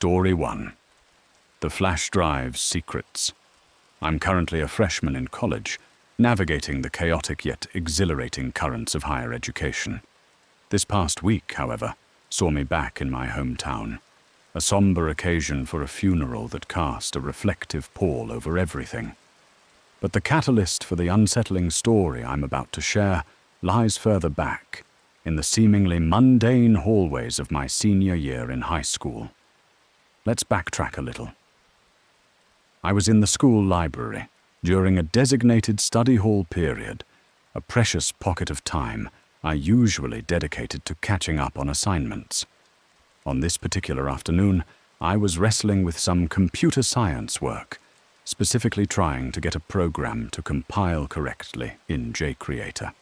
Story 1. The Flash Drive's Secrets. I'm currently a freshman in college, navigating the chaotic yet exhilarating currents of higher education. This past week, however, saw me back in my hometown, a somber occasion for a funeral that cast a reflective pall over everything. But the catalyst for the unsettling story I'm about to share lies further back, in the seemingly mundane hallways of my senior year in high school. Let's backtrack a little. I was in the school library during a designated study hall period, a precious pocket of time I usually dedicated to catching up on assignments. On this particular afternoon, I was wrestling with some computer science work, specifically trying to get a program to compile correctly in JCreator.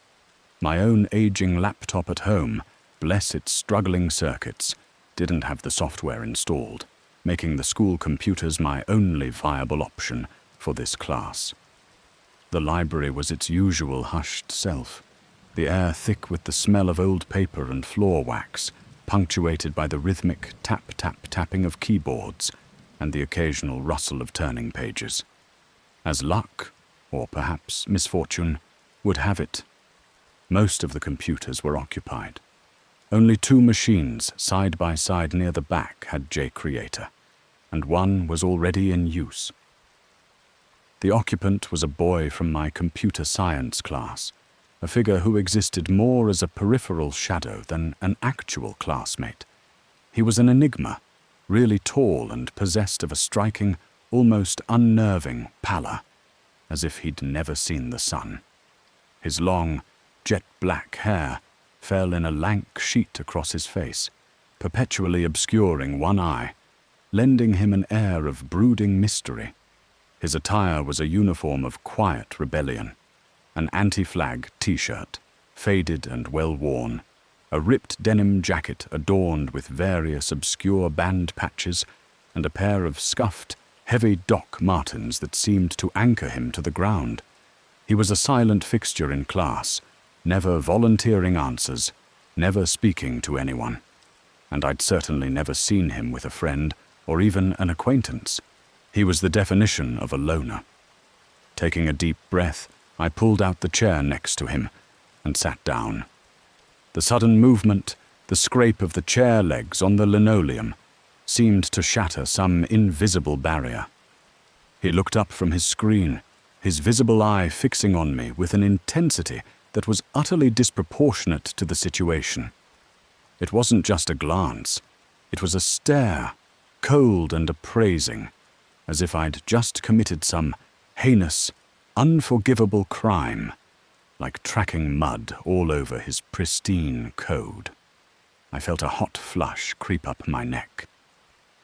My own aging laptop at home, bless its struggling circuits, didn't have the software installed, making the school computers my only viable option for this class. The library was its usual hushed self, the air thick with the smell of old paper and floor wax, punctuated by the rhythmic tap-tap-tapping of keyboards and the occasional rustle of turning pages. As luck, or perhaps misfortune, would have it, most of the computers were occupied. Only 2 machines side by side near the back had JCreator, and one was already in use. The occupant was a boy from my computer science class, a figure who existed more as a peripheral shadow than an actual classmate. He was an enigma, really tall and possessed of a striking, almost unnerving pallor, as if he'd never seen the sun. His long, jet-black hair fell in a lank sheet across his face, perpetually obscuring one eye, lending him an air of brooding mystery. His attire was a uniform of quiet rebellion, an anti-flag t-shirt, faded and well-worn, a ripped denim jacket adorned with various obscure band patches, and a pair of scuffed, heavy Doc Martens that seemed to anchor him to the ground. He was a silent fixture in class, never volunteering answers, never speaking to anyone, and I'd certainly never seen him with a friend or even an acquaintance. He was the definition of a loner. Taking a deep breath, I pulled out the chair next to him and sat down. The sudden movement, the scrape of the chair legs on the linoleum, seemed to shatter some invisible barrier. He looked up from his screen, his visible eye fixing on me with an intensity that was utterly disproportionate to the situation. It wasn't just a glance, it was a stare, cold and appraising, as if I'd just committed some heinous, unforgivable crime, like tracking mud all over his pristine code. I felt a hot flush creep up my neck.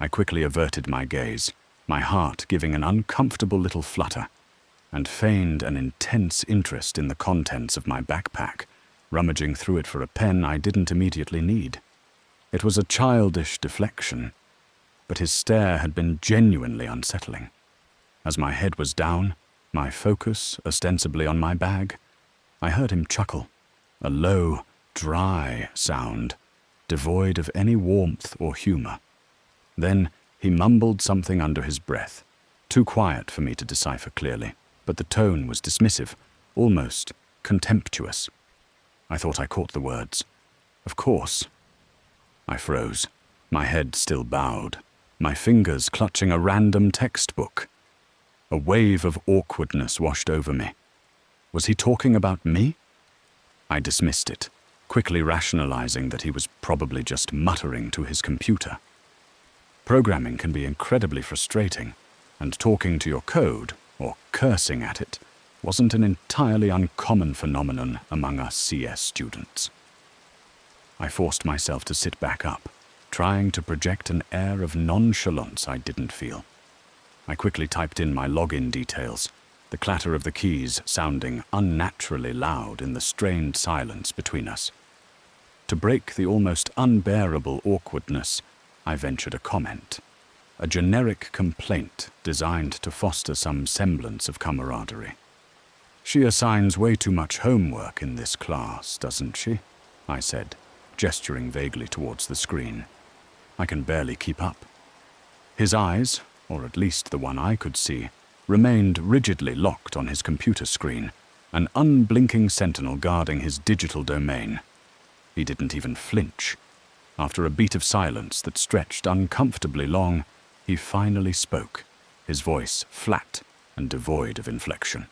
I quickly averted my gaze, my heart giving an uncomfortable little flutter, and feigned an intense interest in the contents of my backpack, rummaging through it for a pen I didn't immediately need. It was a childish deflection, but his stare had been genuinely unsettling. As my head was down, my focus ostensibly on my bag, I heard him chuckle, a low, dry sound, devoid of any warmth or humor. Then he mumbled something under his breath, too quiet for me to decipher clearly, but the tone was dismissive, almost contemptuous. I thought I caught the words. Of course. I froze, my head still bowed, my fingers clutching a random textbook. A wave of awkwardness washed over me. Was he talking about me? I dismissed it, quickly rationalizing that he was probably just muttering to his computer. Programming can be incredibly frustrating, and talking to your code, or cursing at it, wasn't an entirely uncommon phenomenon among us CS students. I forced myself to sit back up, trying to project an air of nonchalance I didn't feel. I quickly typed in my login details, the clatter of the keys sounding unnaturally loud in the strained silence between us. To break the almost unbearable awkwardness, I ventured a comment, a generic complaint designed to foster some semblance of camaraderie. "She assigns way too much homework in this class, doesn't she?" I said, gesturing vaguely towards the screen. "I can barely keep up." His eyes, or at least the one I could see, remained rigidly locked on his computer screen, an unblinking sentinel guarding his digital domain. He didn't even flinch. After a beat of silence that stretched uncomfortably long, he finally spoke, his voice flat and devoid of inflection.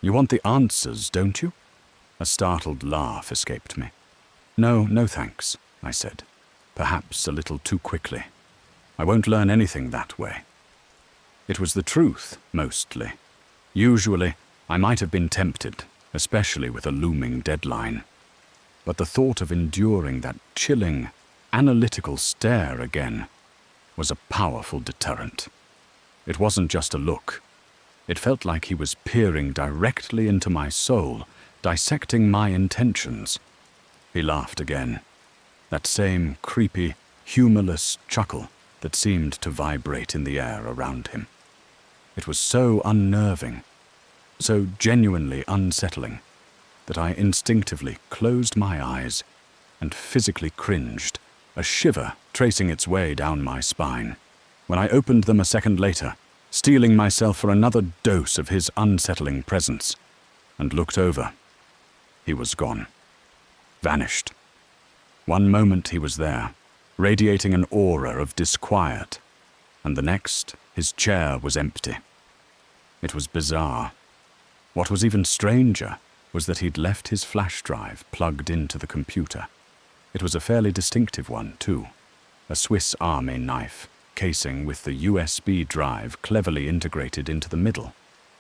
"You want the answers, don't you?" A startled laugh escaped me. No thanks," I said, perhaps a little too quickly. "I won't learn anything that way." It was the truth, mostly. Usually, I might have been tempted, especially with a looming deadline. But the thought of enduring that chilling, analytical stare again was a powerful deterrent. It wasn't just a look. It felt like he was peering directly into my soul, dissecting my intentions. He laughed again, that same creepy, humorless chuckle that seemed to vibrate in the air around him. It was so unnerving, so genuinely unsettling, that I instinctively closed my eyes and physically cringed, a shiver tracing its way down my spine. When I opened them a second later, steeling myself for another dose of his unsettling presence, and looked over, he was gone. Vanished. One moment he was there, radiating an aura of disquiet, and the next, his chair was empty. It was bizarre. What was even stranger was that he'd left his flash drive plugged into the computer. It was a fairly distinctive one, too. A Swiss Army knife, casing with the USB drive cleverly integrated into the middle.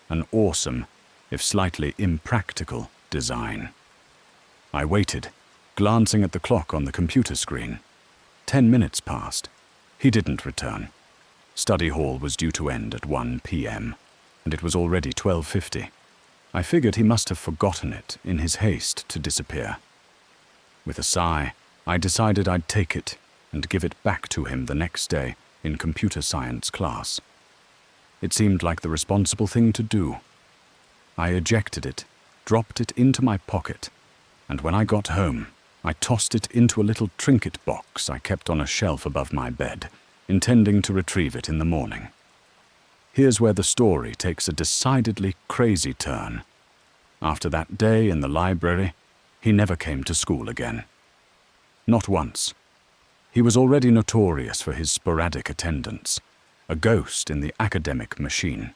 An awesome, if slightly impractical, design. I waited, glancing at the clock on the computer screen. 10 minutes passed. He didn't return. Study hall was due to end at 1 p.m., and it was already 12:50. I figured he must have forgotten it in his haste to disappear. With a sigh, I decided I'd take it and give it back to him the next day in computer science class. It seemed like the responsible thing to do. I ejected it, dropped it into my pocket, and when I got home, I tossed it into a little trinket box I kept on a shelf above my bed, intending to retrieve it in the morning. Here's where the story takes a decidedly crazy turn. After that day in the library, he never came to school again. Not once. He was already notorious for his sporadic attendance, a ghost in the academic machine.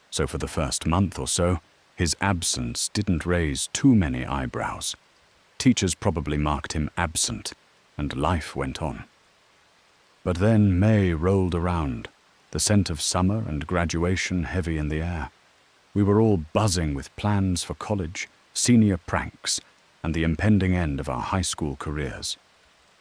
So for the first month or so, his absence didn't raise too many eyebrows. Teachers probably marked him absent, and life went on. But then May rolled around, the scent of summer and graduation heavy in the air. We were all buzzing with plans for college, senior pranks, and the impending end of our high school careers.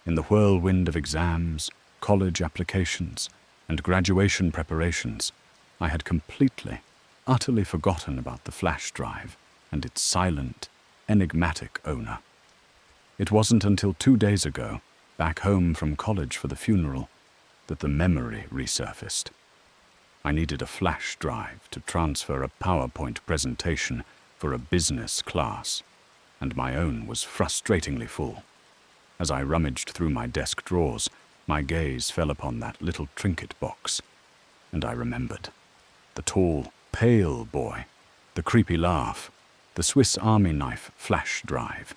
In the whirlwind of exams, college applications, and graduation preparations, I had completely, utterly forgotten about the flash drive and its silent, enigmatic owner. It wasn't until 2 days ago, back home from college for the funeral, that the memory resurfaced. I needed a flash drive to transfer a PowerPoint presentation for a business class, and my own was frustratingly full. As I rummaged through my desk drawers, my gaze fell upon that little trinket box, and I remembered. The tall, pale boy, the creepy laugh, the Swiss Army knife flash drive.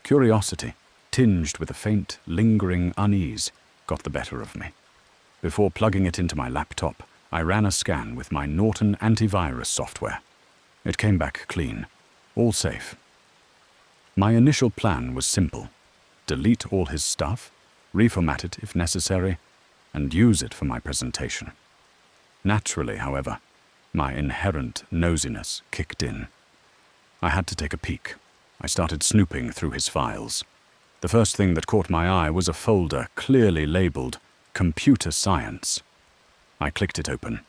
Curiosity, tinged with a faint, lingering unease, got the better of me. Before plugging it into my laptop, I ran a scan with my Norton antivirus software. It came back clean, all safe. My initial plan was simple: delete all his stuff, reformat it if necessary, and use it for my presentation. Naturally, however, my inherent nosiness kicked in. I had to take a peek. I started snooping through his files. The first thing that caught my eye was a folder clearly labeled Computer Science. I clicked it open.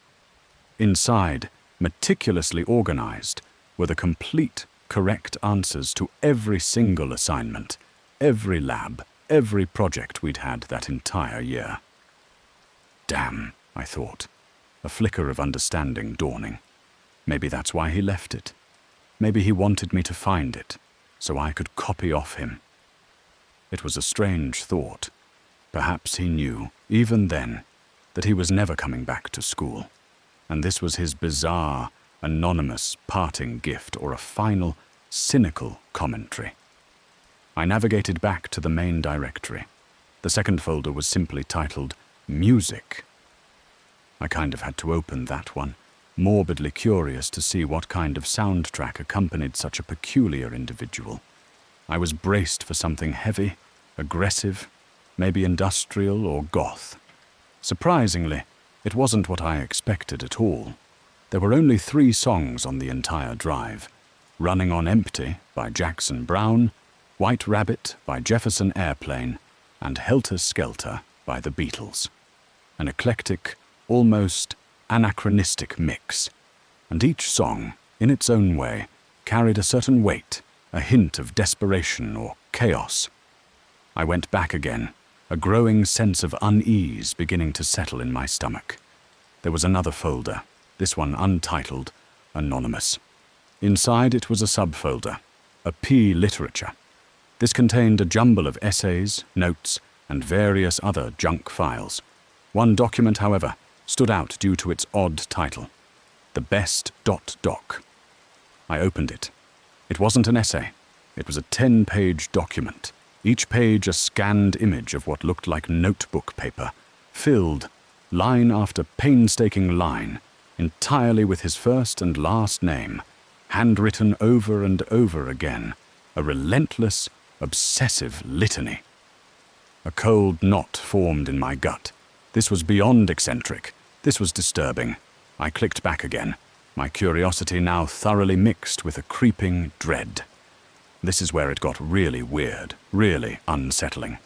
Inside, meticulously organized, were the complete, correct answers to every single assignment, every lab, every project we'd had that entire year. Damn, I thought, a flicker of understanding dawning. Maybe that's why he left it. Maybe he wanted me to find it, so I could copy off him. It was a strange thought. Perhaps he knew, even then, that he was never coming back to school. And this was his bizarre, anonymous parting gift, or a final, cynical commentary. I navigated back to the main directory. The second folder was simply titled Music. I kind of had to open that one, morbidly curious to see what kind of soundtrack accompanied such a peculiar individual. I was braced for something heavy, aggressive, maybe industrial or goth. Surprisingly, it wasn't what I expected at all. There were only 3 songs on the entire drive: Running on Empty by Jackson Browne, White Rabbit by Jefferson Airplane, and Helter Skelter by the Beatles. An eclectic, almost anachronistic mix, and each song, in its own way, carried a certain weight, a hint of desperation or chaos. I went back again, a growing sense of unease beginning to settle in my stomach. There was another folder, this one untitled, anonymous. Inside it was a subfolder, a P literature. This contained a jumble of essays, notes, and various other junk files. One document, however, stood out due to its odd title, The Best Doc. I opened it. It wasn't an essay. It was a 10-page document, each page a scanned image of what looked like notebook paper, filled, line after painstaking line, entirely with his first and last name, handwritten over and over again, a relentless, obsessive litany. A cold knot formed in my gut. This was beyond eccentric. This was disturbing. I clicked back again, my curiosity now thoroughly mixed with a creeping dread. This is where it got really weird, really unsettling.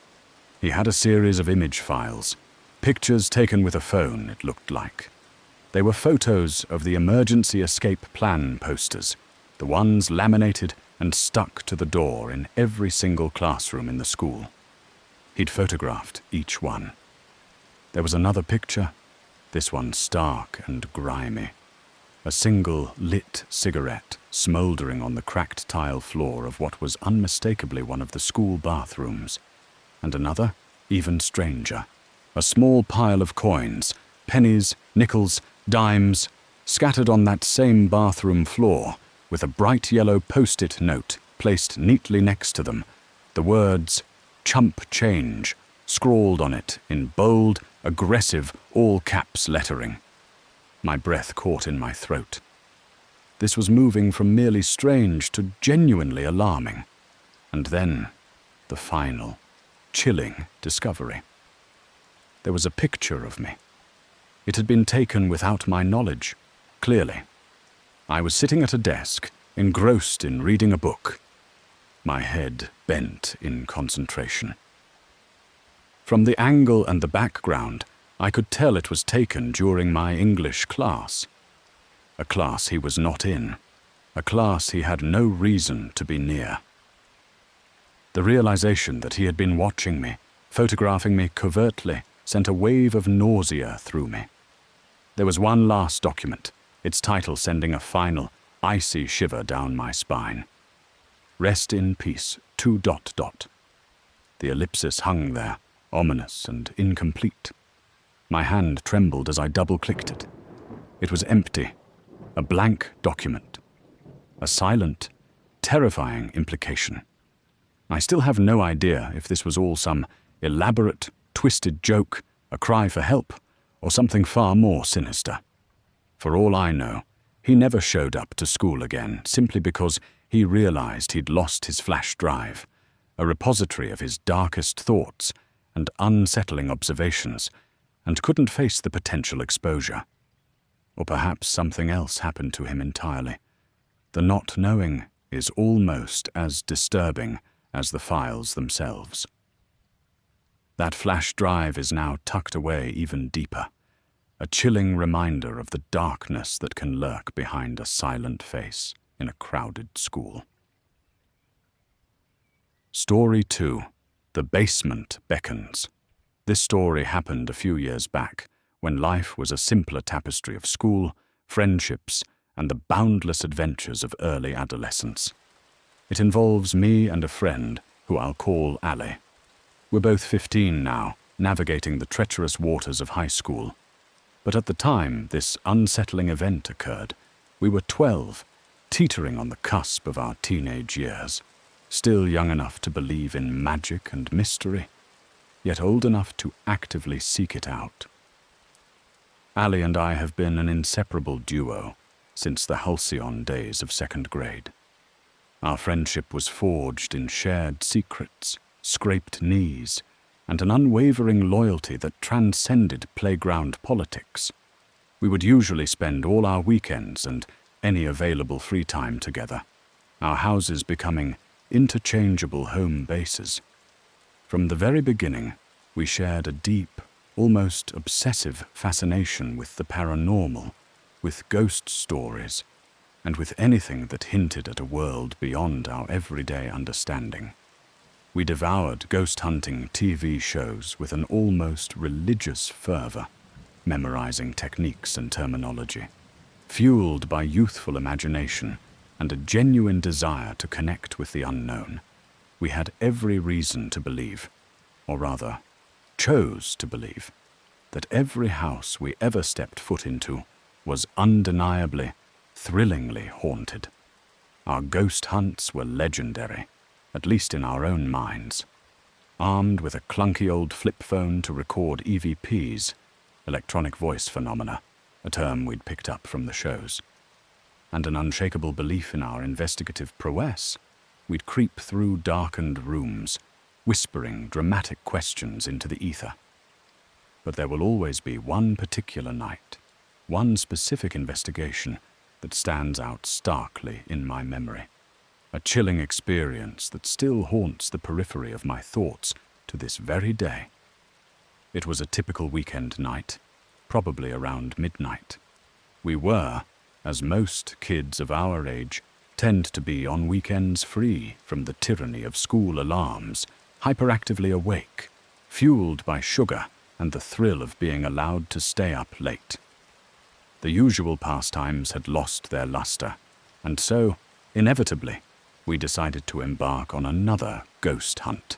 He had a series of image files, pictures taken with a phone, it looked like. They were photos of the emergency escape plan posters, the ones laminated and stuck to the door in every single classroom in the school. He'd photographed each one. There was another picture, this one stark and grimy. A single lit cigarette smouldering on the cracked tile floor of what was unmistakably one of the school bathrooms. And another, even stranger. A small pile of coins, pennies, nickels, dimes, scattered on that same bathroom floor, with a bright yellow post-it note placed neatly next to them, the words, "Chump Change," scrawled on it in bold, aggressive, all-caps lettering. My breath caught in my throat. This was moving from merely strange to genuinely alarming. And then, the final, chilling discovery. There was a picture of me. It had been taken without my knowledge, clearly. I was sitting at a desk, engrossed in reading a book, my head bent in concentration. From the angle and the background, I could tell it was taken during my English class. A class he was not in, a class he had no reason to be near. The realization that he had been watching me, photographing me covertly, sent a wave of nausea through me. There was one last document, its title sending a final, icy shiver down my spine. Rest in peace, ... The ellipsis hung there, ominous and incomplete. My hand trembled as I double-clicked it. It was empty, a blank document. A silent, terrifying implication. I still have no idea if this was all some elaborate, twisted joke, a cry for help, or something far more sinister. For all I know, he never showed up to school again simply because he realized he'd lost his flash drive, a repository of his darkest thoughts and unsettling observations, and couldn't face the potential exposure. Or perhaps something else happened to him entirely. The not knowing is almost as disturbing as the files themselves. That flash drive is now tucked away even deeper, a chilling reminder of the darkness that can lurk behind a silent face in a crowded school. Story 2. The Basement Beckons. This story happened a few years back, when life was a simpler tapestry of school, friendships, and the boundless adventures of early adolescence. It involves me and a friend, who I'll call Ali. We're both 15 now, navigating the treacherous waters of high school. But at the time this unsettling event occurred, we were 12, teetering on the cusp of our teenage years, still young enough to believe in magic and mystery, yet old enough to actively seek it out. Ali and I have been an inseparable duo since the halcyon days of second grade. Our friendship was forged in shared secrets, scraped knees, and an unwavering loyalty that transcended playground politics. We would usually spend all our weekends and any available free time together, our houses becoming interchangeable home bases. From the very beginning, we shared a deep, almost obsessive fascination with the paranormal, with ghost stories, and with anything that hinted at a world beyond our everyday understanding. We devoured ghost hunting TV shows with an almost religious fervor, memorizing techniques and terminology, fueled by youthful imagination and a genuine desire to connect with the unknown. We had every reason to believe, or rather, chose to believe, that every house we ever stepped foot into was undeniably, thrillingly haunted. Our ghost hunts were legendary, at least in our own minds. Armed with a clunky old flip phone to record EVPs, electronic voice phenomena, a term we'd picked up from the shows, and an unshakable belief in our investigative prowess, we'd creep through darkened rooms, whispering dramatic questions into the ether. But there will always be one particular night, one specific investigation that stands out starkly in my memory, a chilling experience that still haunts the periphery of my thoughts to this very day. It was a typical weekend night, probably around midnight. We were, as most kids of our age tend to be on weekends, free from the tyranny of school alarms, hyperactively awake, fueled by sugar and the thrill of being allowed to stay up late. The usual pastimes had lost their luster, and so, inevitably, we decided to embark on another ghost hunt,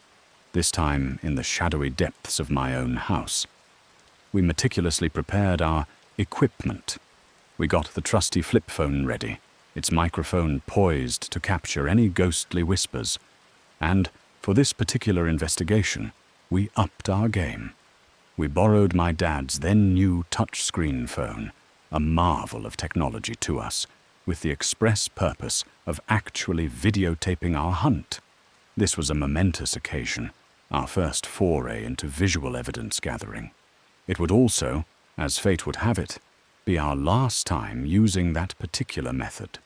this time in the shadowy depths of my own house. We meticulously prepared our equipment. We got the trusty flip phone ready, its microphone poised to capture any ghostly whispers, and, for this particular investigation, we upped our game. We borrowed my dad's then-new touchscreen phone, a marvel of technology to us, with the express purpose of actually videotaping our hunt. This was a momentous occasion, our first foray into visual evidence gathering. It would also, as fate would have it, be our last time using that particular method.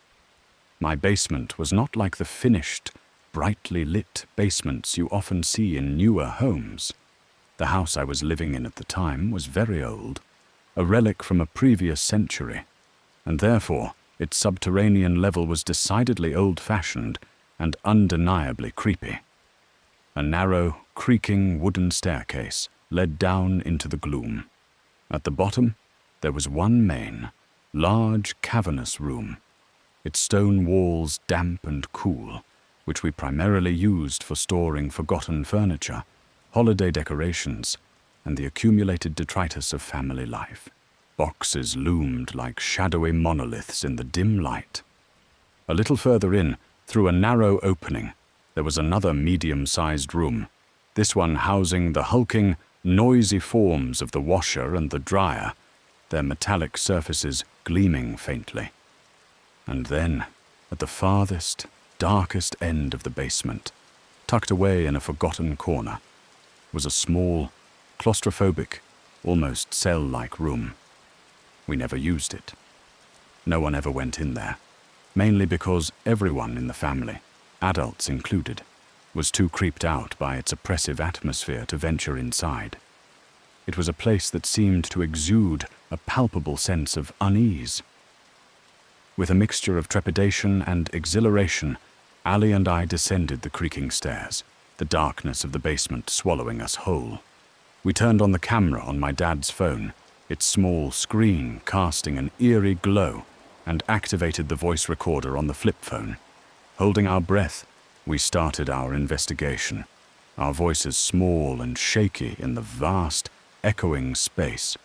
My basement was not like the finished, brightly lit basements you often see in newer homes. The house I was living in at the time was very old, a relic from a previous century, and therefore its subterranean level was decidedly old-fashioned and undeniably creepy. A narrow, creaking wooden staircase led down into the gloom. At the bottom, there was one main, large, cavernous room, its stone walls damp and cool, which we primarily used for storing forgotten furniture, holiday decorations, and the accumulated detritus of family life. Boxes loomed like shadowy monoliths in the dim light. A little further in, through a narrow opening, there was another medium-sized room, this one housing the hulking, noisy forms of the washer and the dryer, their metallic surfaces gleaming faintly. And then, at the farthest, darkest end of the basement, tucked away in a forgotten corner, was a small, claustrophobic, almost cell-like room. We never used it. No one ever went in there, mainly because everyone in the family, adults included, was too creeped out by its oppressive atmosphere to venture inside. It was a place that seemed to exude a palpable sense of unease. With a mixture of trepidation and exhilaration, Ali and I descended the creaking stairs, the darkness of the basement swallowing us whole. We turned on the camera on my dad's phone, its small screen casting an eerie glow, and activated the voice recorder on the flip phone. Holding our breath, we started our investigation. our voices small and shaky in the vast, echoing space.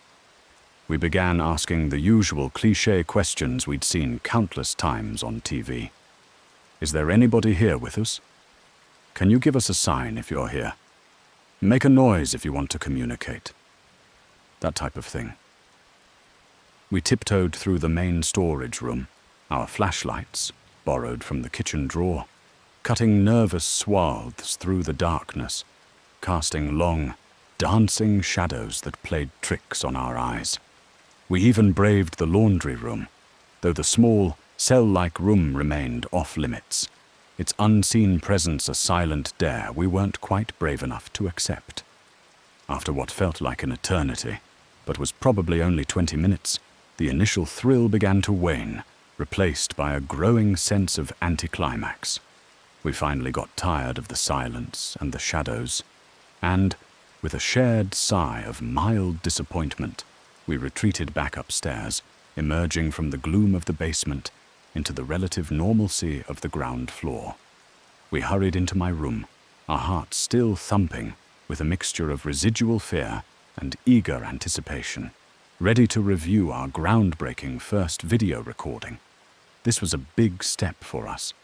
We began asking the usual cliché questions we'd seen countless times on TV. Is there anybody here with us? Can you give us a sign if you're here? Make a noise if you want to communicate. That type of thing. We tiptoed through the main storage room, our flashlights, borrowed from the kitchen drawer, cutting nervous swaths through the darkness, casting long, dancing shadows that played tricks on our eyes. We even braved the laundry room, though the small, cell-like room remained off-limits. Its unseen presence a silent dare we weren't quite brave enough to accept. After what felt like an eternity, but was probably only 20 minutes, the initial thrill began to wane, replaced by a growing sense of anticlimax. We finally got tired of the silence and the shadows, and, with a shared sigh of mild disappointment, we retreated back upstairs, emerging from the gloom of the basement into the relative normalcy of the ground floor. We hurried into my room, our hearts still thumping with a mixture of residual fear and eager anticipation, ready to review our groundbreaking first video recording. This was a big step for us.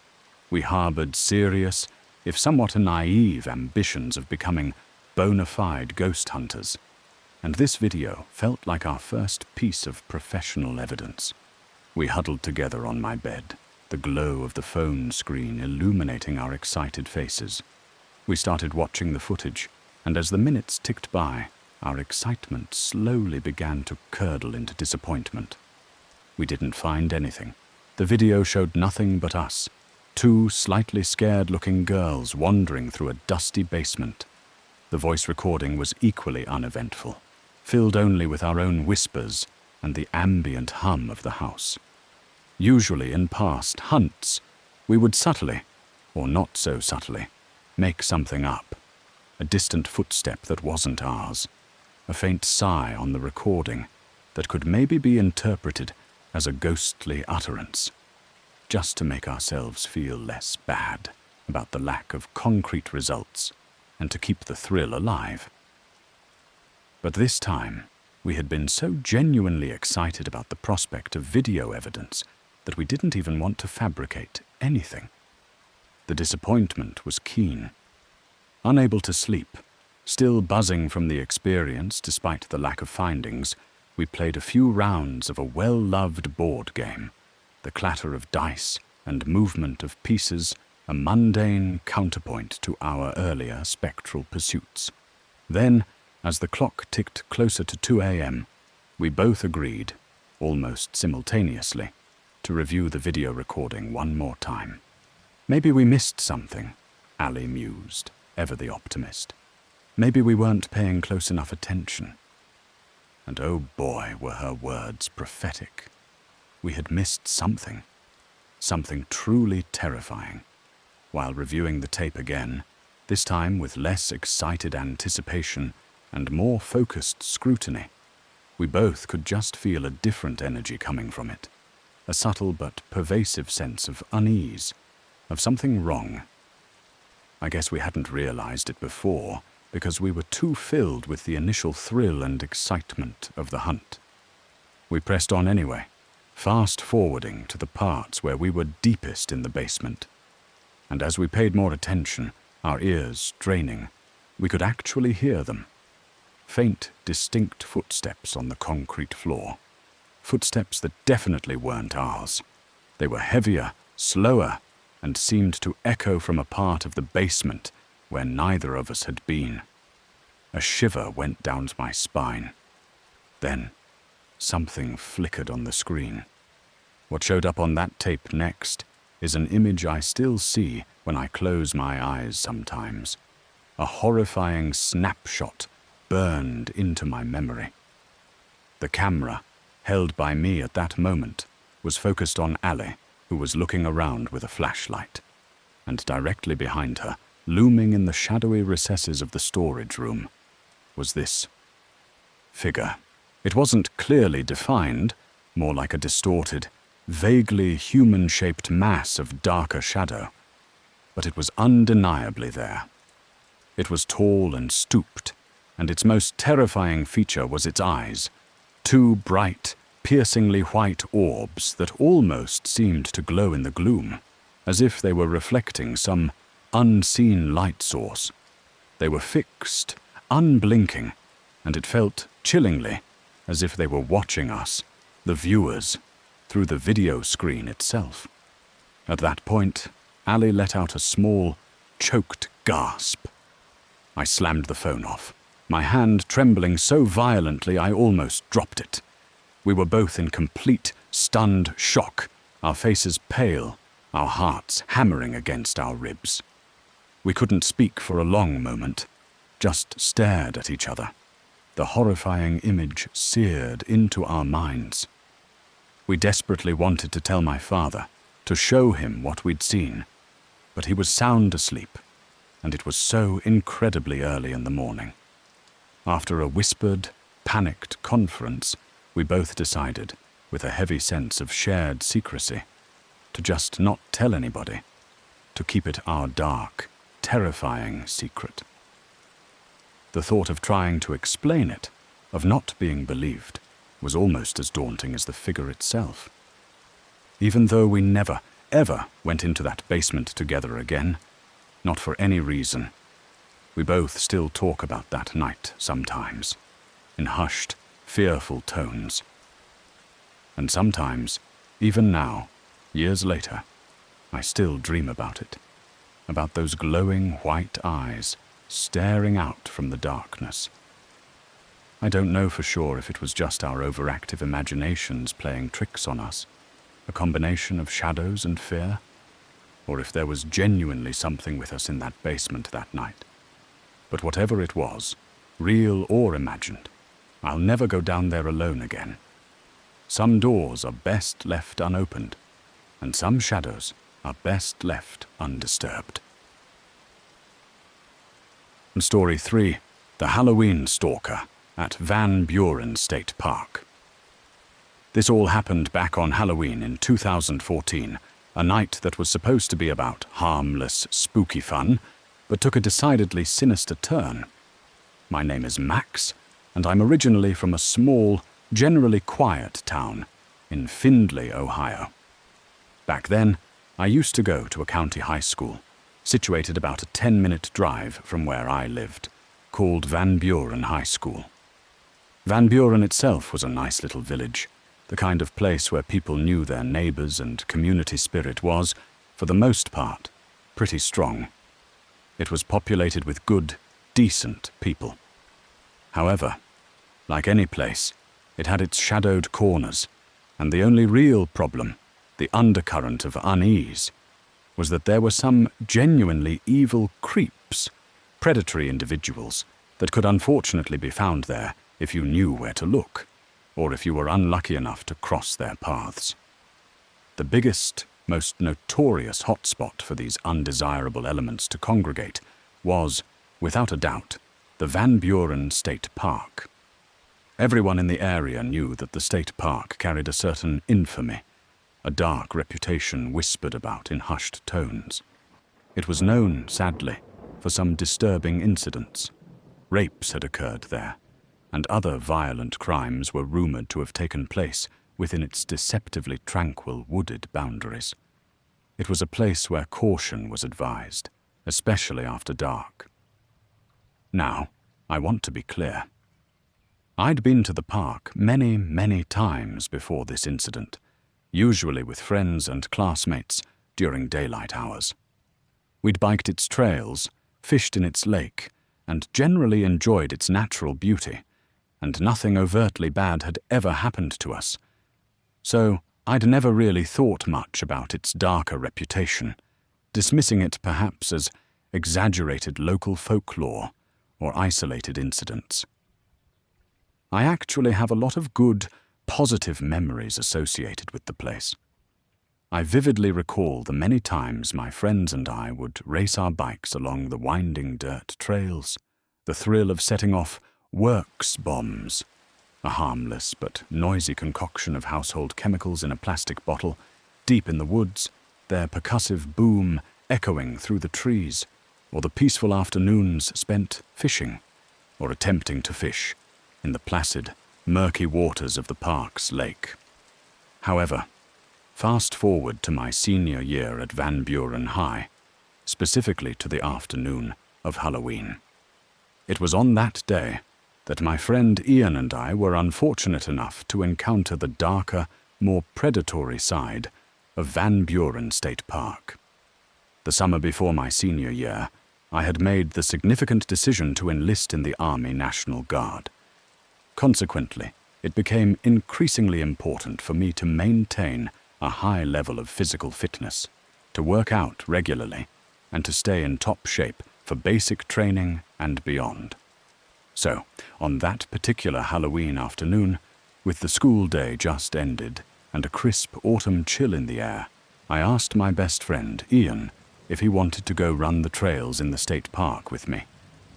We harbored serious, if somewhat naive, ambitions of becoming bona fide ghost hunters, and this video felt like our first piece of professional evidence. We huddled together on my bed, the glow of the phone screen illuminating our excited faces. We started watching the footage, and as the minutes ticked by, our excitement slowly began to curdle into disappointment. We didn't find anything. The video showed nothing but us, two slightly scared-looking girls wandering through a dusty basement. The voice recording was equally uneventful, filled only with our own whispers and the ambient hum of the house. Usually in past hunts, we would subtly, or not so subtly, make something up. A distant footstep that wasn't ours, a faint sigh on the recording that could maybe be interpreted as a ghostly utterance, just to make ourselves feel less bad about the lack of concrete results and to keep the thrill alive. But this time, we had been so genuinely excited about the prospect of video evidence that we didn't even want to fabricate anything. The disappointment was keen. Unable to sleep, still buzzing from the experience despite the lack of findings, we played a few rounds of a well-loved board game, the clatter of dice and movement of pieces a mundane counterpoint to our earlier spectral pursuits. Then, as the clock ticked closer to 2 a.m., we both agreed, almost simultaneously, to review the video recording one more time. Maybe we missed something, Ali mused, ever the optimist. Maybe we weren't paying close enough attention. And oh boy, were her words prophetic. We had missed something truly terrifying. While reviewing the tape again, this time with less excited anticipation and more focused scrutiny, we both could just feel a different energy coming from it, a subtle but pervasive sense of unease, of something wrong. I guess we hadn't realized it before because we were too filled with the initial thrill and excitement of the hunt. We pressed on anyway, fast-forwarding to the parts where we were deepest in the basement. And as we paid more attention, our ears straining, we could actually hear them. Faint, distinct footsteps on the concrete floor. Footsteps that definitely weren't ours. They were heavier, slower, and seemed to echo from a part of the basement where neither of us had been. A shiver went down my spine. Then, something flickered on the screen. What showed up on that tape next is an image I still see when I close my eyes sometimes. A horrifying snapshot burned into my memory. The camera, held by me at that moment, was focused on Ali, who was looking around with a flashlight. And directly behind her, looming in the shadowy recesses of the storage room, was this figure. It wasn't clearly defined, more like a distorted, vaguely human-shaped mass of darker shadow, but it was undeniably there. It was tall and stooped, and its most terrifying feature was its eyes, two bright, piercingly white orbs that almost seemed to glow in the gloom, as if they were reflecting some unseen light source. They were fixed, unblinking, and it felt chillingly as if they were watching us, the viewers, through the video screen itself. At that point, Ali let out a small, choked gasp. I slammed the phone off, my hand trembling so violently I almost dropped it. We were both in complete, stunned shock, our faces pale, our hearts hammering against our ribs. We couldn't speak for a long moment, just stared at each other. The horrifying image seared into our minds. We desperately wanted to tell my father, to show him what we'd seen, but he was sound asleep, and it was so incredibly early in the morning. After a whispered, panicked conference, we both decided, with a heavy sense of shared secrecy, to just not tell anybody, to keep it our dark, terrifying secret. The thought of trying to explain it, of not being believed, was almost as daunting as the figure itself. Even though we never, ever went into that basement together again, not for any reason, we both still talk about that night sometimes, in hushed, fearful tones. And sometimes, even now, years later, I still dream about it, about those glowing white eyes staring out from the darkness. I don't know for sure if it was just our overactive imaginations playing tricks on us, a combination of shadows and fear, or if there was genuinely something with us in that basement that night. But whatever it was, real or imagined, I'll never go down there alone again. Some doors are best left unopened, and some shadows are best left undisturbed. And Story 3, The Halloween Stalker at Van Buren State Park. This all happened back on Halloween in 2014, a night that was supposed to be about harmless, spooky fun, but took a decidedly sinister turn. My name is Max, and I'm originally from a small, generally quiet town in Findlay, Ohio. Back then, I used to go to a county high school, situated about a 10-minute drive from where I lived, called Van Buren High School. Van Buren itself was a nice little village, the kind of place where people knew their neighbors and community spirit was, for the most part, pretty strong. It was populated with good, decent people. However, like any place, it had its shadowed corners, and the only real problem, the undercurrent of unease, was that there were some genuinely evil creeps, predatory individuals, that could unfortunately be found there if you knew where to look, or if you were unlucky enough to cross their paths. The biggest, most notorious hotspot for these undesirable elements to congregate was, without a doubt, the Van Buren State Park. Everyone in the area knew that the state park carried a certain infamy, a dark reputation whispered about in hushed tones. It was known, sadly, for some disturbing incidents. Rapes had occurred there, and other violent crimes were rumored to have taken place within its deceptively tranquil wooded boundaries. It was a place where caution was advised, especially after dark. Now, I want to be clear. I'd been to the park many, many times before this incident, usually with friends and classmates during daylight hours. We'd biked its trails, fished in its lake, and generally enjoyed its natural beauty, and nothing overtly bad had ever happened to us. So I'd never really thought much about its darker reputation, dismissing it perhaps as exaggerated local folklore or isolated incidents. I actually have a lot of good, positive memories associated with the place. I vividly recall the many times my friends and I would race our bikes along the winding dirt trails, the thrill of setting off works bombs, a harmless but noisy concoction of household chemicals in a plastic bottle, deep in the woods, their percussive boom echoing through the trees, or the peaceful afternoons spent fishing, or attempting to fish, in the placid, murky waters of the park's lake. However, fast forward to my senior year at Van Buren High, specifically to the afternoon of Halloween. It was on that day that my friend Ian and I were unfortunate enough to encounter the darker, more predatory side of Van Buren State Park. The summer before my senior year, I had made the significant decision to enlist in the Army National Guard. Consequently, it became increasingly important for me to maintain a high level of physical fitness, to work out regularly, and to stay in top shape for basic training and beyond. So, on that particular Halloween afternoon, with the school day just ended and a crisp autumn chill in the air, I asked my best friend, Ian, if he wanted to go run the trails in the state park with me.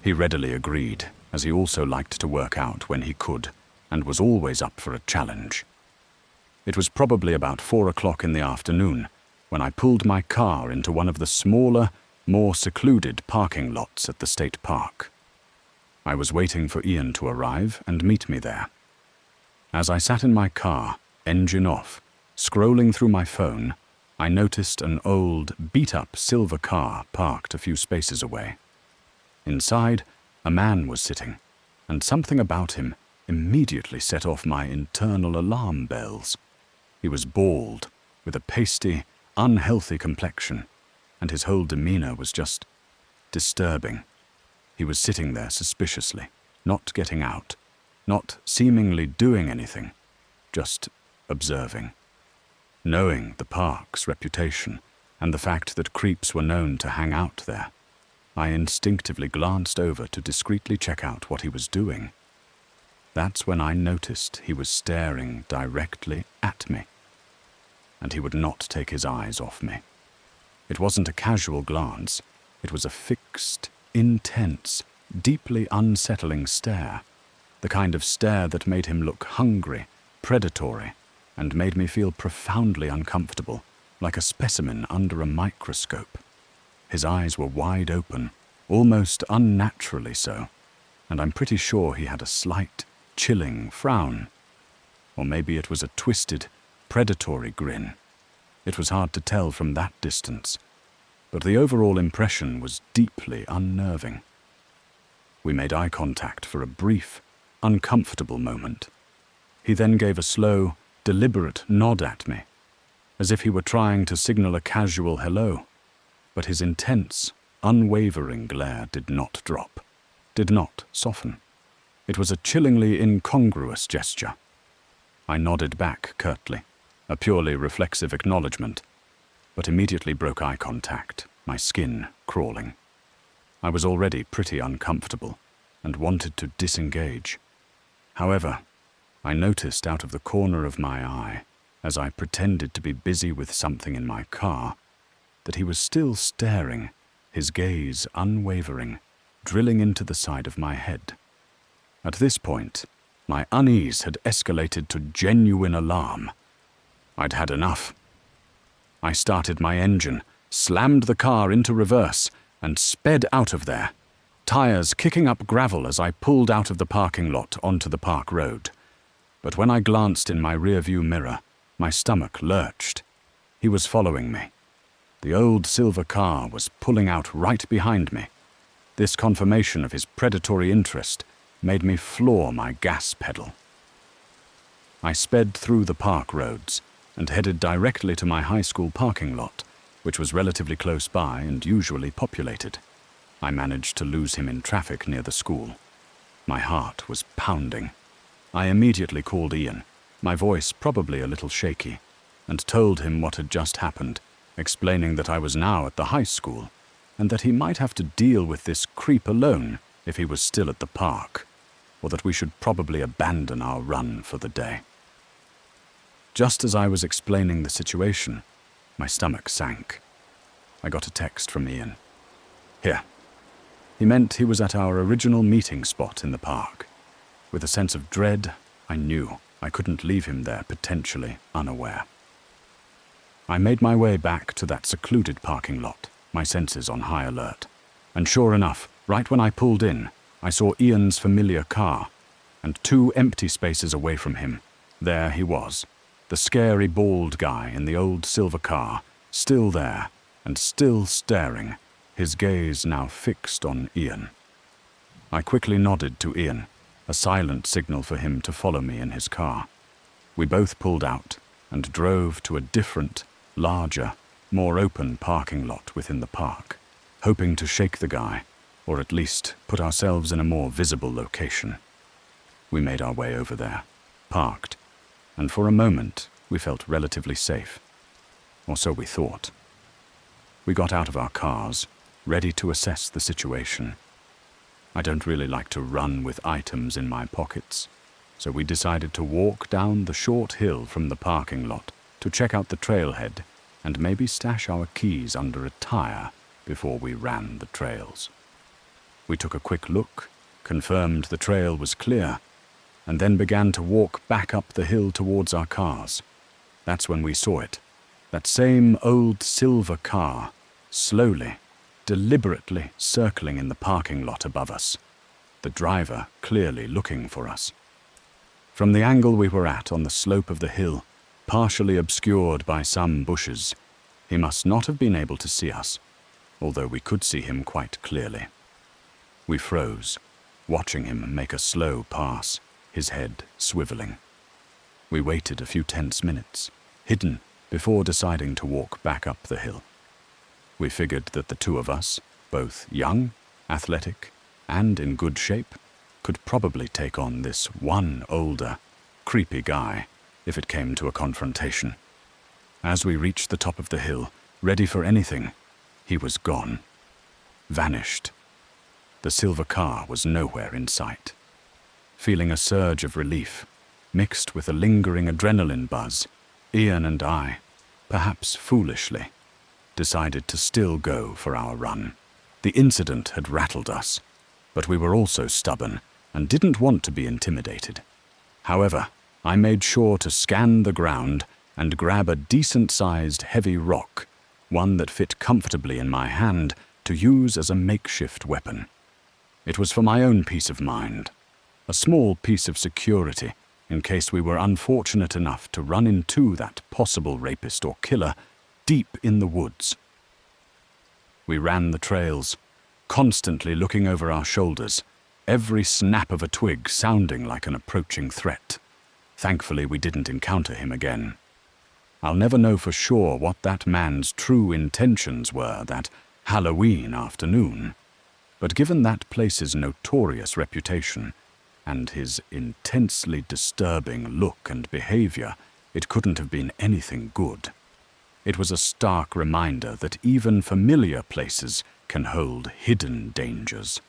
He readily agreed, as he also liked to work out when he could, and was always up for a challenge. It was probably about 4 o'clock in the afternoon when I pulled my car into one of the smaller, more secluded parking lots at the state park. I was waiting for Ian to arrive and meet me there. As I sat in my car, engine off, scrolling through my phone, I noticed an old, beat-up silver car parked a few spaces away. Inside, a man was sitting, and something about him immediately set off my internal alarm bells. He was bald, with a pasty, unhealthy complexion, and his whole demeanor was just disturbing. He was sitting there suspiciously, not getting out, not seemingly doing anything, just observing. Knowing the park's reputation and the fact that creeps were known to hang out there, I instinctively glanced over to discreetly check out what he was doing. That's when I noticed he was staring directly at me, and he would not take his eyes off me. It wasn't a casual glance, it was a fixed, intense, deeply unsettling stare, the kind of stare that made him look hungry, predatory, and made me feel profoundly uncomfortable, like a specimen under a microscope. His eyes were wide open, almost unnaturally so, and I'm pretty sure he had a slight, chilling frown. Or maybe it was a twisted, predatory grin. It was hard to tell from that distance, but the overall impression was deeply unnerving. We made eye contact for a brief, uncomfortable moment. He then gave a slow, deliberate nod at me, as if he were trying to signal a casual hello, but his intense, unwavering glare did not drop, did not soften. It was a chillingly incongruous gesture. I nodded back curtly, a purely reflexive acknowledgement, but immediately broke eye contact, my skin crawling. I was already pretty uncomfortable and wanted to disengage. However, I noticed out of the corner of my eye, as I pretended to be busy with something in my car, that he was still staring, his gaze unwavering, drilling into the side of my head. At this point, my unease had escalated to genuine alarm. I'd had enough. I started my engine, slammed the car into reverse, and sped out of there, tires kicking up gravel as I pulled out of the parking lot onto the park road. But when I glanced in my rearview mirror, my stomach lurched. He was following me. The old silver car was pulling out right behind me. This confirmation of his predatory interest made me floor my gas pedal. I sped through the park roads and headed directly to my high school parking lot, which was relatively close by and usually populated. I managed to lose him in traffic near the school. My heart was pounding. I immediately called Ian, my voice probably a little shaky, and told him what had just happened, explaining that I was now at the high school, and that he might have to deal with this creep alone if he was still at the park, or that we should probably abandon our run for the day. Just as I was explaining the situation, my stomach sank. I got a text from Ian. Here. He meant he was at our original meeting spot in the park. With a sense of dread, I knew I couldn't leave him there potentially unaware. I made my way back to that secluded parking lot, my senses on high alert, And sure enough, right when I pulled in, I saw Ian's familiar car, and 2 empty spaces away from him, there he was, the scary bald guy in the old silver car, still there, and still staring, his gaze now fixed on Ian. I quickly nodded to Ian, a silent signal for him to follow me in his car. We both pulled out and drove to a different, larger, more open parking lot within the park, hoping to shake the guy, or at least put ourselves in a more visible location. We made our way over there, parked, and for a moment we felt relatively safe. Or so we thought. We got out of our cars, ready to assess the situation. I don't really like to run with items in my pockets, so we decided to walk down the short hill from the parking lot to check out the trailhead and maybe stash our keys under a tire before we ran the trails. We took a quick look, confirmed the trail was clear, and then began to walk back up the hill towards our cars. That's when we saw it, that same old silver car, slowly, deliberately circling in the parking lot above us, the driver clearly looking for us. From the angle we were at on the slope of the hill, partially obscured by some bushes, he must not have been able to see us, although we could see him quite clearly. We froze, watching him make a slow pass, his head swiveling. We waited a few tense minutes, hidden, before deciding to walk back up the hill. We figured that the 2 of us, both young, athletic, and in good shape, could probably take on this one older, creepy guy if it came to a confrontation. As we reached the top of the hill, ready for anything, he was gone. Vanished. The silver car was nowhere in sight. Feeling a surge of relief, mixed with a lingering adrenaline buzz, Ian and I, perhaps foolishly, decided to still go for our run. The incident had rattled us, but we were also stubborn and didn't want to be intimidated. However, I made sure to scan the ground and grab a decent-sized heavy rock, one that fit comfortably in my hand, to use as a makeshift weapon. It was for my own peace of mind, a small piece of security in case we were unfortunate enough to run into that possible rapist or killer deep in the woods. We ran the trails, constantly looking over our shoulders, every snap of a twig sounding like an approaching threat. Thankfully, we didn't encounter him again. I'll never know for sure what that man's true intentions were that Halloween afternoon, but given that place's notorious reputation and his intensely disturbing look and behavior, it couldn't have been anything good. It was a stark reminder that even familiar places can hold hidden dangers.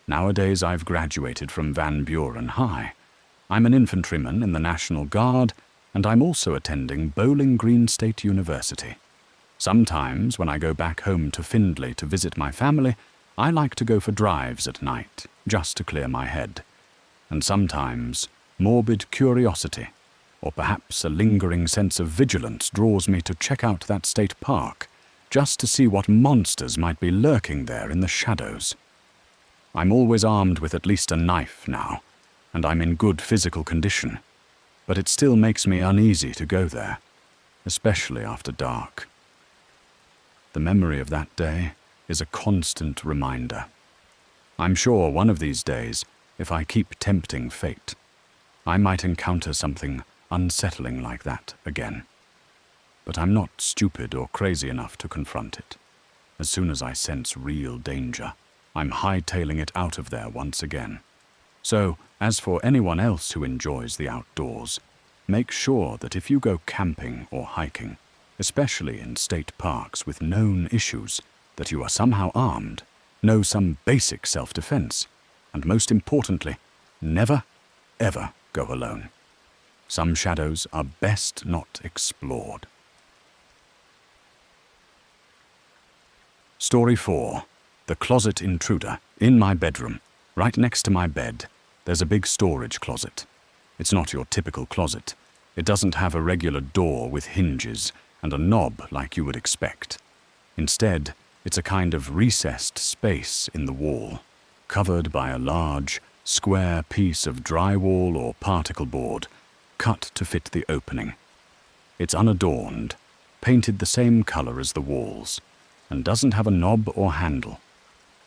Nowadays, I've graduated from Van Buren High. I'm an infantryman in the National Guard, and I'm also attending Bowling Green State University. Sometimes, when I go back home to Findlay to visit my family, I like to go for drives at night, just to clear my head. And sometimes, morbid curiosity, or perhaps a lingering sense of vigilance, draws me to check out that state park, just to see what monsters might be lurking there in the shadows. I'm always armed with at least a knife now, and I'm in good physical condition, but it still makes me uneasy to go there, especially after dark. The memory of that day is a constant reminder. I'm sure one of these days, if I keep tempting fate, I might encounter something unsettling like that again. But I'm not stupid or crazy enough to confront it. As soon as I sense real danger, I'm hightailing it out of there once again. So, as for anyone else who enjoys the outdoors, make sure that if you go camping or hiking, especially in state parks with known issues, that you are somehow armed, know some basic self-defense, and most importantly, never, ever go alone. Some shadows are best not explored. Story 4. The Closet Intruder. In my bedroom, right next to my bed, there's a big storage closet. It's not your typical closet. It doesn't have a regular door with hinges and a knob like you would expect. Instead, It's a kind of recessed space in the wall, covered by a large, square piece of drywall or particle board, cut to fit the opening. It's unadorned, painted the same color as the walls, and doesn't have a knob or handle.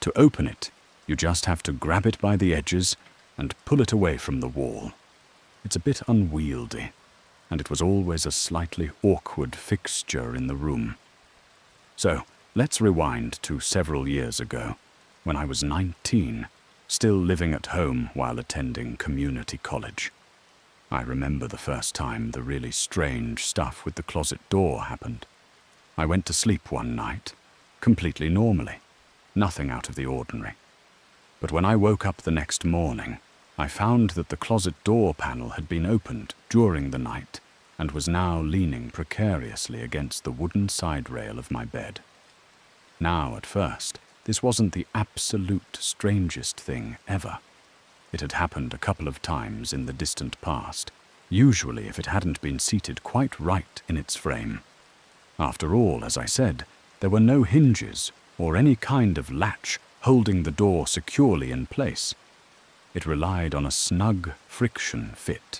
To open it, you just have to grab it by the edges and pull it away from the wall. It's a bit unwieldy, and it was always a slightly awkward fixture in the room. So, let's rewind to several years ago, when I was 19, still living at home while attending community college. I remember the first time the really strange stuff with the closet door happened. I went to sleep one night, completely normally, nothing out of the ordinary. But when I woke up the next morning, I found that the closet door panel had been opened during the night and was now leaning precariously against the wooden side rail of my bed. Now, at first, this wasn't the absolute strangest thing ever. It had happened a couple of times in the distant past, usually if it hadn't been seated quite right in its frame. After all, as I said, there were no hinges or any kind of latch holding the door securely in place. It relied on a snug friction fit.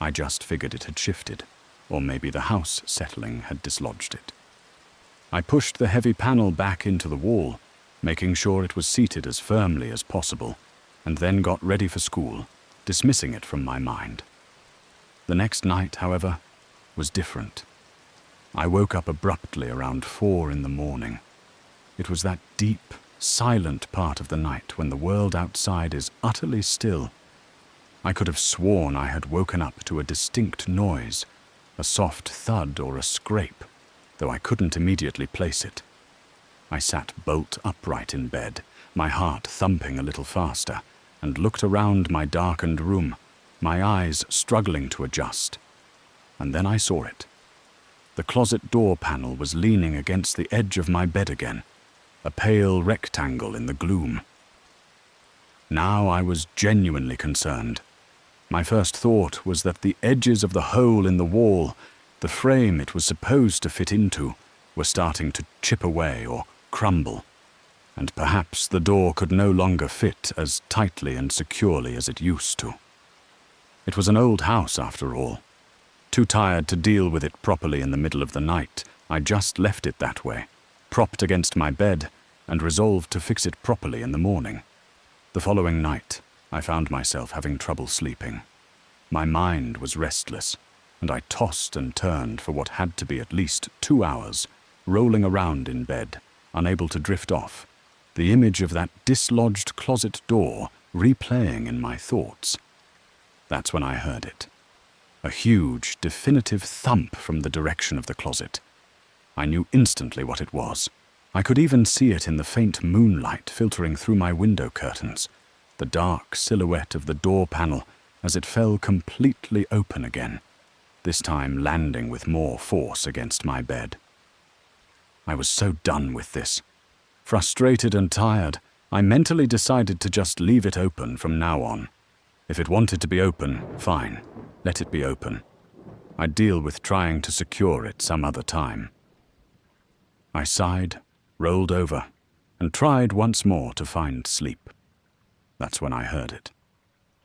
I just figured it had shifted, or maybe the house settling had dislodged it. I pushed the heavy panel back into the wall, making sure it was seated as firmly as possible, and then got ready for school, dismissing it from my mind. The next night, however, was different. I woke up abruptly around 4 in the morning. It was that deep, silent part of the night when the world outside is utterly still. I could have sworn I had woken up to a distinct noise, a soft thud or a scrape, though I couldn't immediately place it. I sat bolt upright in bed, my heart thumping a little faster, and looked around my darkened room, my eyes struggling to adjust. And then I saw it. The closet door panel was leaning against the edge of my bed again, a pale rectangle in the gloom. Now I was genuinely concerned. My first thought was that the edges of the hole in the wall, the frame it was supposed to fit into, were starting to chip away or crumble, and perhaps the door could no longer fit as tightly and securely as it used to. It was an old house, after all. Too tired to deal with it properly in the middle of the night, I just left it that way, propped against my bed, and resolved to fix it properly in the morning. The following night, I found myself having trouble sleeping. My mind was restless, and I tossed and turned for what had to be at least 2 hours, rolling around in bed, unable to drift off, the image of that dislodged closet door replaying in my thoughts. That's when I heard it. A huge, definitive thump from the direction of the closet. I knew instantly what it was. I could even see it in the faint moonlight filtering through my window curtains, the dark silhouette of the door panel as it fell completely open again, this time landing with more force against my bed. I was so done with this. Frustrated and tired, I mentally decided to just leave it open from now on. If it wanted to be open, fine, let it be open. I'd deal with trying to secure it some other time. I sighed, rolled over, and tried once more to find sleep. That's when I heard it.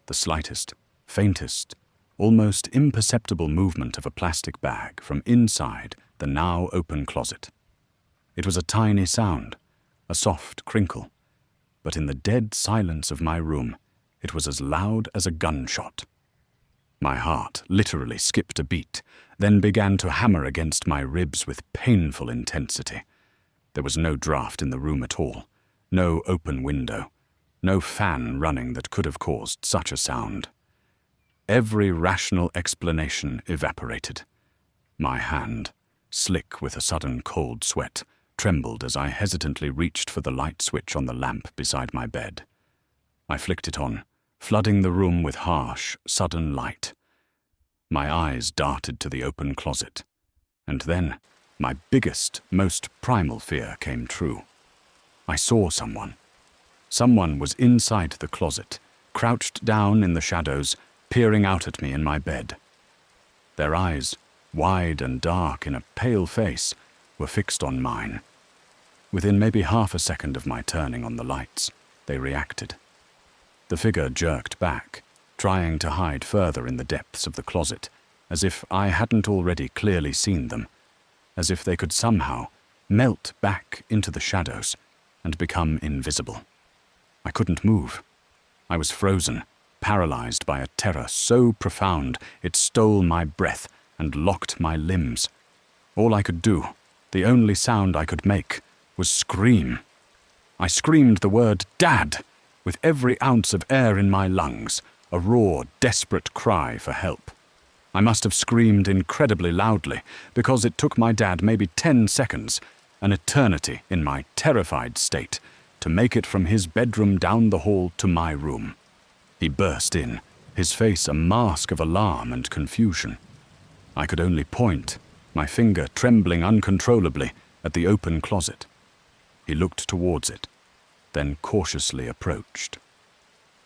The slightest, faintest, almost imperceptible movement of a plastic bag from inside the now open closet. It was a tiny sound, a soft crinkle, but in the dead silence of my room, it was as loud as a gunshot. My heart literally skipped a beat, then began to hammer against my ribs with painful intensity. There was no draft in the room at all, no open window, no fan running that could have caused such a sound. Every rational explanation evaporated. My hand, slick with a sudden cold sweat, trembled as I hesitantly reached for the light switch on the lamp beside my bed. I flicked it on, flooding the room with harsh, sudden light. My eyes darted to the open closet, and then my biggest, most primal fear came true. I saw someone. Someone was inside the closet, crouched down in the shadows, peering out at me in my bed. Their eyes, wide and dark in a pale face, were fixed on mine. Within maybe half a second of my turning on the lights, they reacted. The figure jerked back, trying to hide further in the depths of the closet, as if I hadn't already clearly seen them, as if they could somehow melt back into the shadows and become invisible. I couldn't move. I was frozen, paralyzed by a terror so profound it stole my breath and locked my limbs. All I could do, the only sound I could make, was scream. I screamed the word "Dad!" with every ounce of air in my lungs, a raw, desperate cry for help. I must have screamed incredibly loudly, because it took my dad maybe 10 seconds, an eternity in my terrified state, to make it from his bedroom down the hall to my room. He burst in, his face a mask of alarm and confusion. I could only point, my finger trembling uncontrollably, at the open closet. He looked towards it, then cautiously approached.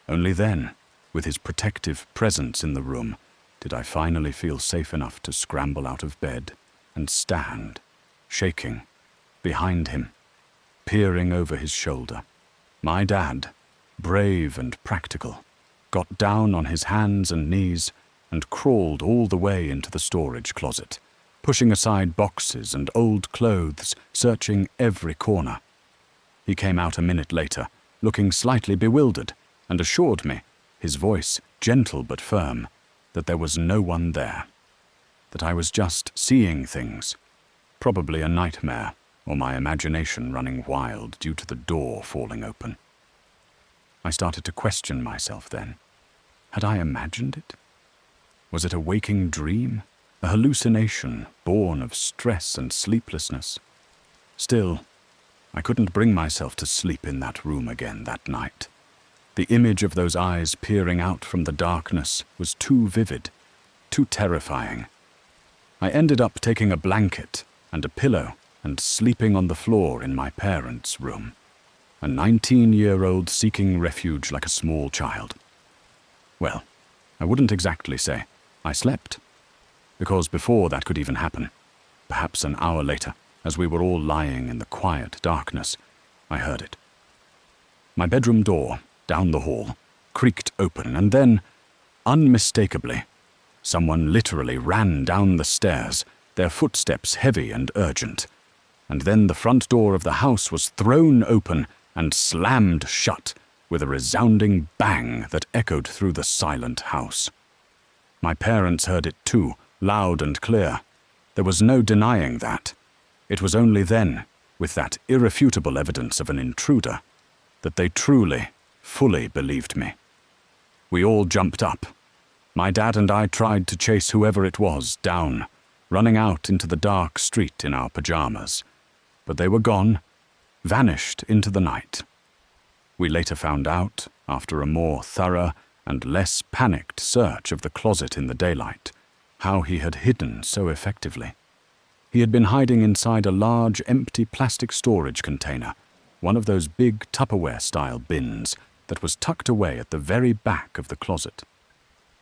Only then, with his protective presence in the room, did I finally feel safe enough to scramble out of bed and stand, shaking, behind him, peering over his shoulder. My dad, brave and practical, got down on his hands and knees and crawled all the way into the storage closet, pushing aside boxes and old clothes, searching every corner. He came out a minute later, looking slightly bewildered, and assured me, his voice gentle but firm, that there was no one there, that I was just seeing things, probably a nightmare or my imagination running wild due to the door falling open. I started to question myself then. Had I imagined it? Was it a waking dream, a hallucination born of stress and sleeplessness? Still, I couldn't bring myself to sleep in that room again that night. The image of those eyes peering out from the darkness was too vivid, too terrifying. I ended up taking a blanket and a pillow and sleeping on the floor in my parents' room, a 19-year-old seeking refuge like a small child. Well, I wouldn't exactly say I slept, because before that could even happen, perhaps an hour later, as we were all lying in the quiet darkness, I heard it. My bedroom door, down the hall, creaked open, and then, unmistakably, someone literally ran down the stairs, their footsteps heavy and urgent. And then the front door of the house was thrown open and slammed shut with a resounding bang that echoed through the silent house. My parents heard it too, loud and clear. There was no denying that. It was only then, with that irrefutable evidence of an intruder, that they truly, fully believed me. We all jumped up. My dad and I tried to chase whoever it was down, running out into the dark street in our pajamas. But they were gone, vanished into the night. We later found out, after a more thorough and less panicked search of the closet in the daylight, how he had hidden so effectively. He had been hiding inside a large, empty plastic storage container, one of those big Tupperware-style bins that was tucked away at the very back of the closet.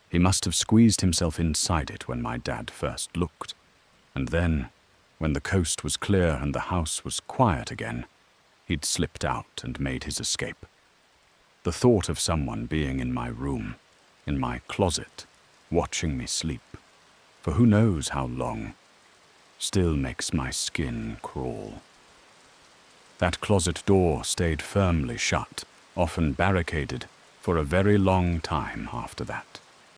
He must have squeezed himself inside it when my dad first looked, and then, when the coast was clear and the house was quiet again, he'd slipped out and made his escape. The thought of someone being in my room, in my closet, watching me sleep, for who knows how long, still makes my skin crawl. That closet door stayed firmly shut, often barricaded, for a very long time after that.